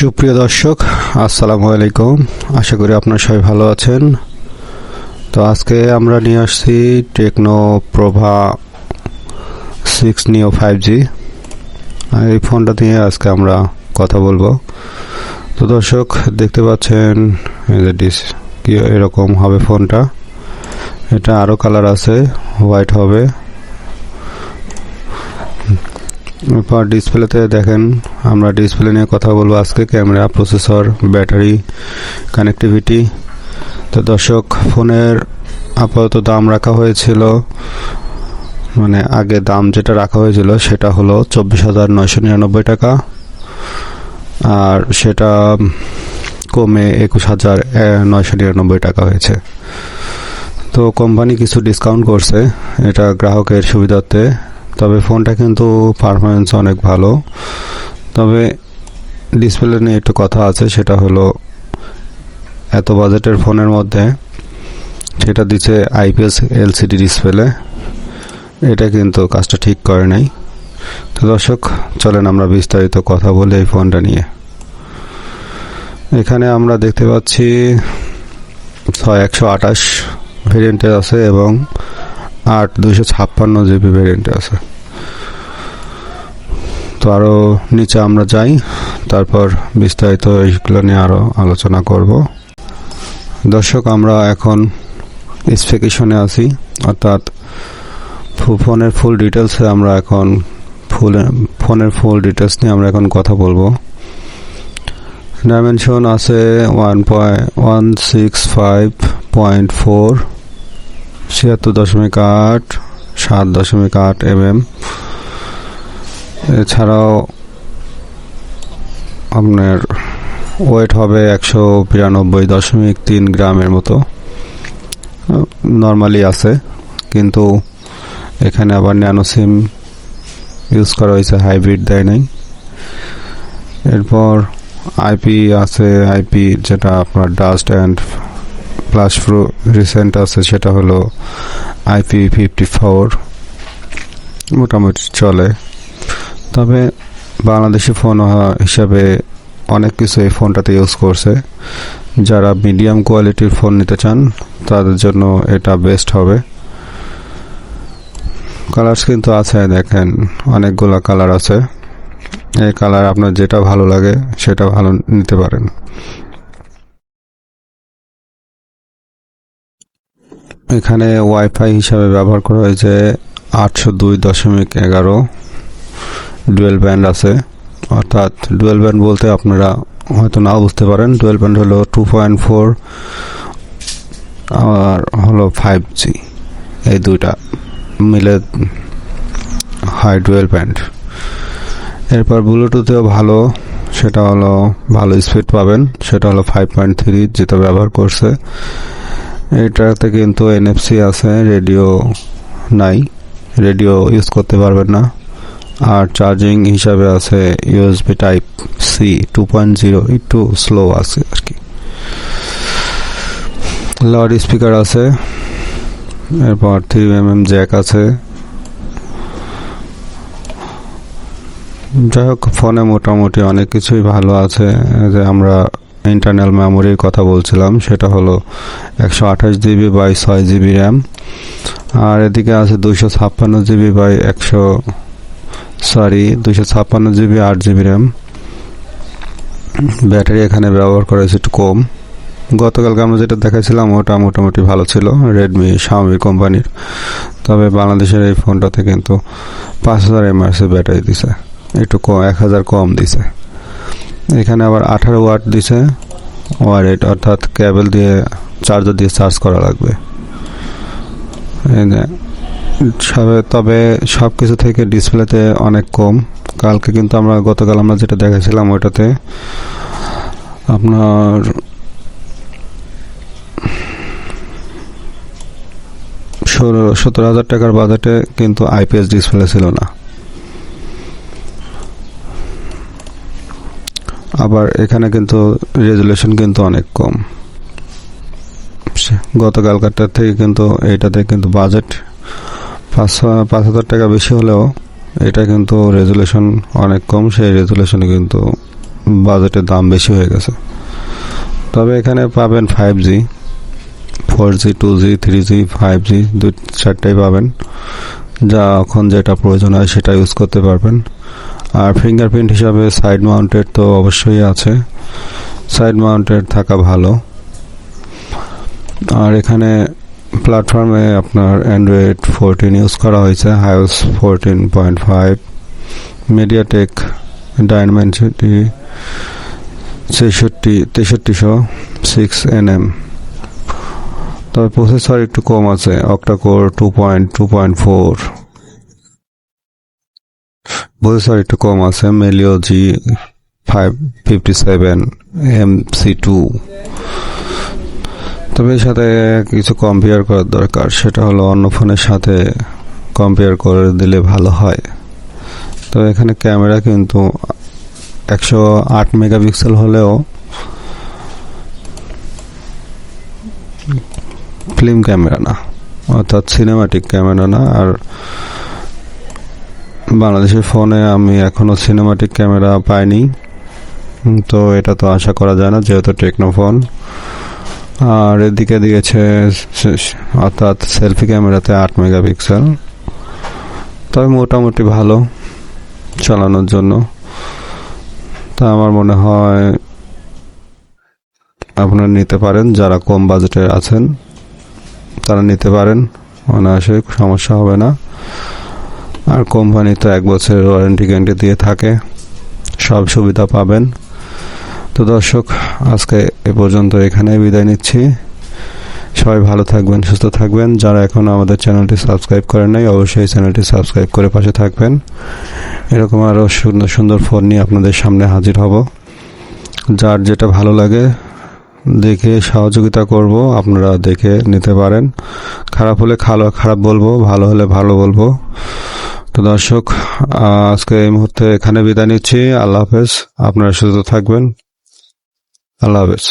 সুপ্রিয় দর্শক, আসসালামু আলাইকুম। আশা করি আপনারা সবাই ভালো আছেন। তো আজকে আমরা নিয়ে আসছি টেকনো প্রভা 6 নিও 5G। এই ফোনটা নিয়ে আজকে আমরা কথা বলবো। তো দর্শক দেখতে পাচ্ছেন কি এরকম হবে ফোনটা। এটা আরও কালার আছে, হোয়াইট হবে। এরপর ডিসপ্লেতে দেখেন, আমরা ডিসপ্লে নিয়ে কথা বলবো আজকে। Camera, processor, battery, connectivity. তো দর্শক, ফোনের আপাতত দাম রাখা হয়েছিল, মানে আগে দাম যেটা রাখা হয়েছিল সেটা হলো 24,999 টাকা, আর সেটা কমে 21,999 টাকা হয়েছে। তো কোম্পানি কিছু ডিসকাউন্ট করছে এটা গ্রাহকের সুবিধার্থে। তবে ফোনটা কিন্তু পারফরমেন্স অনেক ভালো। তবে ডিসপ্লে নিয়ে একটু কথা আছে, সেটা হলো এত বাজেটের ফোনের মধ্যে সেটা দিচ্ছে IPS LCD ডিসপ্লে, এটা কিন্তু কাজটা ঠিক করে নাই। তো দর্শক, চলেন আমরা বিস্তারিত কথা বলি এই ফোনটা নিয়ে। এখানে আমরা দেখতে পাচ্ছি 128 ভেরিয়েন্টে আছে এবং 256 GB ভেরিয়েন্টে আছে। তো আরও নিচে আমরা যাই, তারপর বিস্তারিত এইগুলো নিয়ে আরও আলোচনা করব। দর্শক, আমরা এখন স্পেসিফিকেশনে আছি, অর্থাৎ ফোনের ফুল ডিটেলসে আমরা এখন ফোনের ফুল ডিটেলস নিয়ে আমরা এখন কথা বলবো। ডাইমেনশন আছে 165.4, 76.8, 7.8 mm। এছাড়াও আপনার ওয়েট হবে 192.3 গ্রামের মতো, নর্মালি আছে। কিন্তু এখানে আবার ন্যানো সিম ইউজ করা হয়েছে, হাইব্রিড দেয় নাই। এরপর আইপি আছে, আইপি যেটা আপনার ডাস্ট অ্যান্ড প্লাস রিসেন্ট আছে, সেটা হলো IP54, মোটামুটি চলে। তবে বাংলাদেশি ফোন হিসাবে অনেক কিছু এই ফোনটাতে ইউজ করছে। যারা মিডিয়াম কোয়ালিটির ফোন নিতে চান তাদের জন্য এটা বেস্ট হবে। কালার্স কিন্তু আছে, দেখেন অনেকগুলো কালার আছে। এই কালার আপনার যেটা ভালো লাগে সেটা ভালো নিতে পারেন। এখানে ওয়াইফাই হিসাবে ব্যবহার করা হয়েছে 802.11 ডুয়েল ব্যান্ড আছে। অর্থাৎ ডুয়েল ব্যান্ড বলতে আপনারা হয়তো নাও বুঝতে পারেন। ডুয়েল ব্যান্ড হলো 2.4 আর হলো 5G, এই দুইটা মিলে হাই ডুয়েল ব্যান্ড। এরপর ব্লুটুথেও ভালো, সেটা হলো ভালো স্পিড পাবেন, সেটা হলো 5.3 যেটা ব্যবহার করছে। এটাতে কিন্তু NFC আছে, রেডিও নাই, রেডিও ইউজ করতে পারবেন না। আর চার্জিং হিসাবে আছে USB টাইপ C 2.0, একটু স্লো আছে আর কি। লাউড স্পিকার আছে, এরপর 3mm জ্যাক আছে। যাই হোক, ফোনে মোটামুটি অনেক কিছুই ভালো আছে। যে আমরা ইন্টারনাল মেমোরির কথা বলছিলাম, সেটা হলো 128 GB বাই 6 GB র্যাম। আর এদিকে আছে 256 GB by 256 GB 8 GB RAM. Battery এখানে ব্যবহার করা হয়েছে একটু কম। গতকালকে আমরা যেটা দেখাইছিলাম ওটা মোটামুটি ভালো ছিল, রেডমি শাওমি কোম্পানির। তবে বাংলাদেশের এই ফোনটাতে কিন্তু 5000 mAh ব্যাটারি দিছে, একটু 1000 কম দিছে। এখানে আবার 18 ওয়াট দিছে ওয়ার রেট, অর্থাৎ কেবল দিয়ে চার্জার দিয়ে চার্জ করা লাগবে। তবে সব কিছু থেকে ডিসপ্লেতে অনেক কম। গতকাল আমরা যেটা দেখাছিলাম ওইটাতে আপনার 17,000 টাকার বাজেটে কিন্তু IPS ডিসপ্লে ছিল না। আবার এখানে কিন্তু রেজুলেশন কিন্তু অনেক কম। গতকালকারটার থেকে কিন্তু এইটাতে কিন্তু বাজেট 5,000 টাকা বেশি হলেও এটা কিন্তু রেজুলেশন অনেক কম। সেই রেজুলেশনে কিন্তু বাজেটের দাম বেশি হয়ে গেছে। তবে এখানে পাবেন 5G, 4G, 2G, 3G, 5G, দুই চারটাই পাবেন। যখন যেটা প্রয়োজন হয় সেটা ইউজ করতে পারবেন। আর ফিঙ্গারপ্রিন্ট হিসাবে সাইড মাউন্টেড তো অবশ্যই আছে, সাইড মাউন্টেড থাকা ভালো। আর এখানে প্ল্যাটফর্মে আপনার অ্যান্ড্রয়েড 14 ইউজ করা হয়েছে, iOS 14.5, মিডিয়াটেক ডাইমেনসিটি 6300 তবে প্রসেসর একটু কম আছে, অক্টাকোর 2.4, প্রসেসর একটু কম আছে, মেলিও G557 MC2। তবে এর সাথে কিছু কম্পেয়ার করার দরকার, সেটা হলো অন্য ফোনের সাথে কম্পেয়ার করে দিলে ভালো হয়। তো এখানে ক্যামেরা কিন্তু 108 মেগাপিক্সেল হলেও ফিল্ম ক্যামেরা না, অর্থাৎ সিনেমাটিক ক্যামেরা না। আর বাংলাদেশের ফোনে আমি এখনো সিনেমাটিক ক্যামেরা পাইনি, তো এটা তো আশা করা যায় না যেহেতু টেকনো ফোন। আর এদিকে দিয়েছে অর্থাৎ সেলফি ক্যামেরাতে 8 মেগাপিক্সেল, তবে মোটামুটি ভালো চালানোর জন্য। তা আমার মনে হয় আপনারা নিতে পারেন, যারা কম বাজেটের আছেন তারা নিতে পারেন, অনায়াসে সমস্যা হবে না। আর কোম্পানি তো 1 বছরের ওয়ারেন্টি গ্যারান্টি দিয়ে থাকে, সব সুবিধা পাবেন। তো দর্শক, আজকে এ পর্যন্ত এখানে বিদায় নিচ্ছি। সবাই ভালো থাকবেন, সুস্থ থাকবেন। যারা এখনো আমাদের চ্যানেলটি সাবস্ক্রাইব করেন নাই, অবশ্যই চ্যানেলটি সাবস্ক্রাইব করে পাশে থাকবেন। এরকম আরও সুন্দর সুন্দর ফোন নিয়ে আপনাদের সামনে হাজির হব। যার যেটা ভালো লাগে দেখে সহযোগিতা করব, আপনারা দেখে নিতে পারেন। খারাপ হলে খারাপ বলবো, ভালো হলে ভালো বলবো। তো দর্শক, আজকে এই মুহূর্তে এখানে বিদায় নিচ্ছি। আল্লাহ হাফেজ, আপনারা সুস্থ থাকবেন। আল্লাহ হাফেজ।